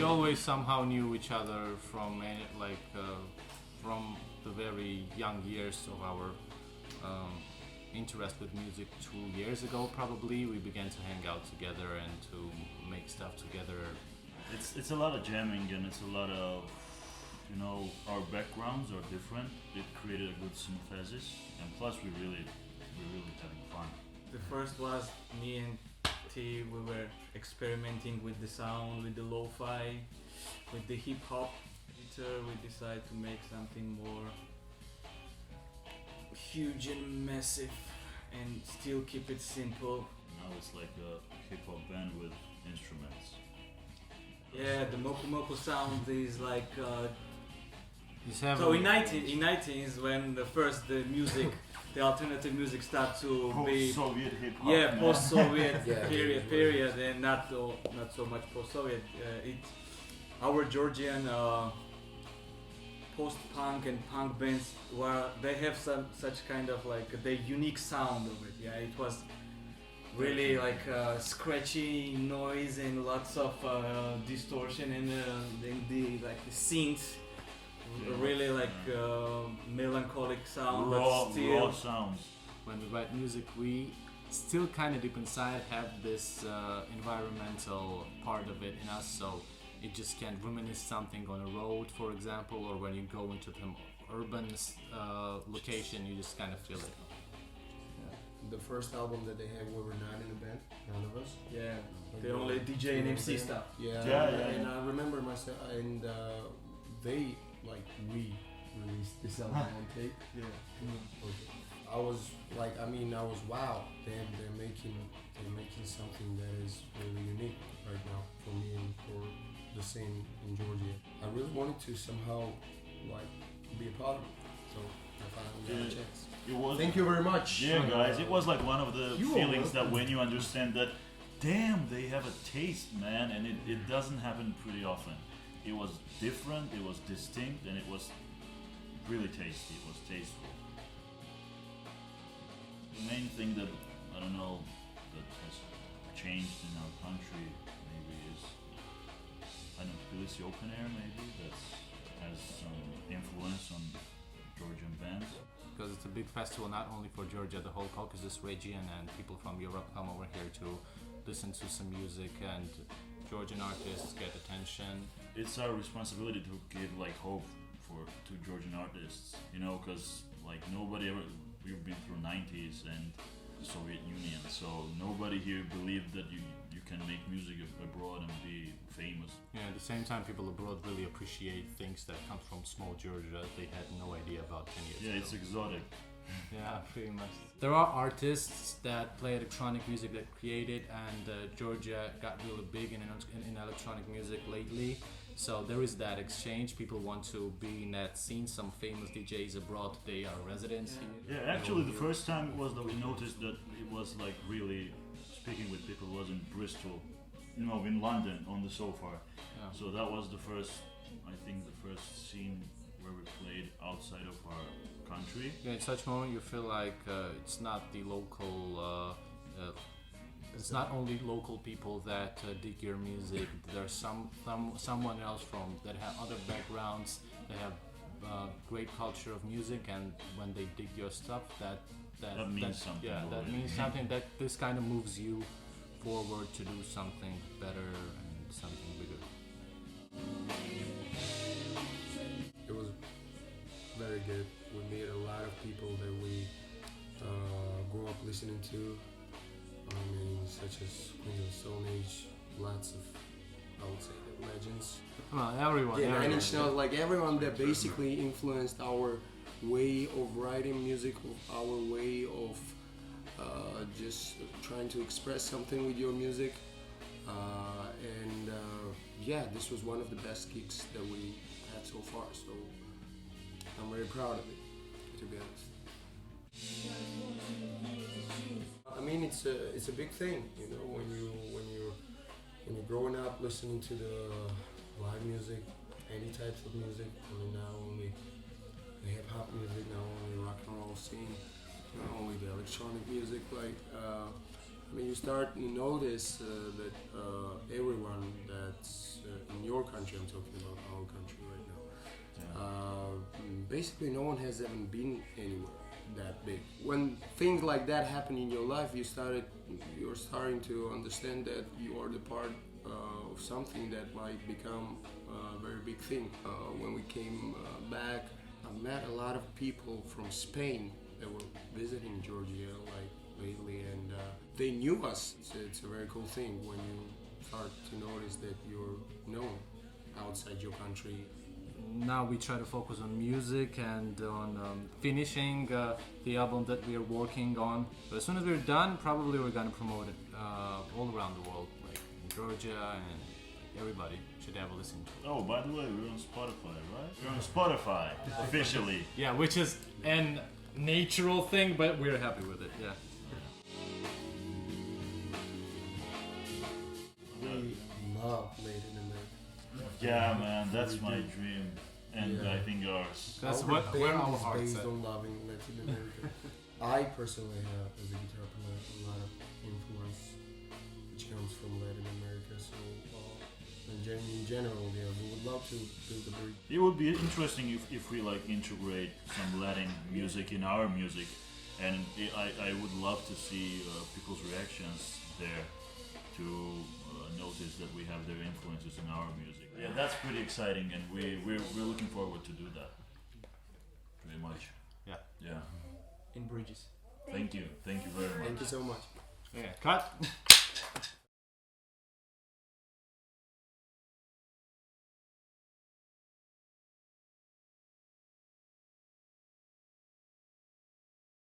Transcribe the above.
always somehow knew each other from from the very young years of our interest with music. 2 years ago, probably, we began to hang out together and to make stuff together. It's a lot of jamming and it's a lot of, our backgrounds are different. It created a good synthesis, and plus we're really having fun. The first was me and T. We were experimenting with the sound, with the lo-fi, with the hip hop. Later we decided to make something more huge and massive, and still keep it simple. Now it's like a hip hop band with instruments. Yeah, the MokuMoku sound is like. So in 19s when the music, the alternative music started to be post-Soviet hip hop. Yeah, post-Soviet Yeah, period, and not so much post-Soviet. Our Georgian post-punk and punk bands they have such kind of like the unique sound of it. Yeah, it was really like scratchy noise and lots of distortion and the synths. Really like melancholic sound, but still raw sounds. When we write music, we still kind of deep inside have this environmental part of it in us, so it just can't reminisce something on a road, for example, or when you go into some urban location, you just kind of feel it. The first album that they had, we were not in a band, none of us. Yeah, the only DJ and MC stuff. Yeah. And I remember myself, and we released this album on tape. Yeah. Okay. I was wow, they're making something that is really unique right now for me and for the scene in Georgia. I really wanted to somehow be a part of it, so I finally got a chance. Thank you very much. Yeah, guys, it was like one of the feelings that when you understand that, damn, they have a taste, man, and it doesn't happen pretty often. It was different, it was distinct, and it was really tasty, it was tasteful. The main thing that, that has changed in our country maybe is, Tbilisi Open Air maybe, that has some influence on Georgian bands. Because it's a big festival not only for Georgia, the whole Caucasus region, and people from Europe come over here to listen to some music, and Georgian artists get attention. It's our responsibility to give hope to Georgian artists, because nobody ever, we've been through 90s and the Soviet Union, so nobody here believed that you can make music abroad and be famous. Yeah, at the same time, people abroad really appreciate things that come from small Georgia they had no idea about 10 years ago. Yeah, it's exotic. Yeah, pretty much. There are artists that play electronic music that created, and Georgia got really big in electronic music lately. So there is that exchange. People want to be in that scene. Some famous DJs abroad, they are residents here. Yeah, actually the first time it was that we noticed that it was really speaking with people was in Bristol, in London on the sofa. Yeah. So that was the first scene where we played outside of our country. Yeah, in such moment you feel like it's not the local, it's not only local people that dig your music. There's someone else that have other backgrounds, they have great culture of music, and when they dig your stuff, that means something. Yeah, that means something. That this kind of moves you forward to do something better and something bigger. It was very good. We met a lot of people that we grew up listening to, such as Queens of Stone Age, lots of, I would say, legends. Well, everyone. Yeah, Nine Inch Nails, everyone that basically influenced our way of writing music, our way of just trying to express something with your music. This was one of the best gigs that we had so far, so I'm very proud of it, to be honest. It's a big thing, when you're growing up listening to the live music, any types of music, not only the hip hop music, not only the rock and roll scene, not only the electronic music, I mean, you start to notice that everyone that's in your country, I'm talking about our country right now, basically no one has ever been anywhere that big. When things like that happen in your life, you're starting to understand that you are the part of something that might become a very big thing. When we came back, I met a lot of people from Spain that were visiting Georgia like lately, and they knew us. It's a very cool thing when you start to notice that you're known outside your country. Now we try to focus on music and on finishing the album that we are working on. But as soon as we're done, probably we're gonna promote it all around the world, like in Georgia, and everybody should have a listen to it. Oh, by the way, we're on Spotify, right? We're on Spotify officially. Yeah, which is an natural thing, but we're happy with it. Yeah. We love Latin America. Yeah, man, that's my dream, and Yeah. I think ours. That's Our where band our is heart's based at. on loving Latin America. I personally have, as a guitar player, a lot of influence which comes from Latin America. So, in general, yeah, we would love to build a bridge. It would be interesting if we like integrate some Latin music in our music, and I would love to see people's reactions there to notice that we have their influences in our music. Yeah, that's pretty exciting, and we're looking forward to do that. Pretty much. Yeah. Yeah. In bridges. Thank you very much. Thank you so much. Yeah. Cut.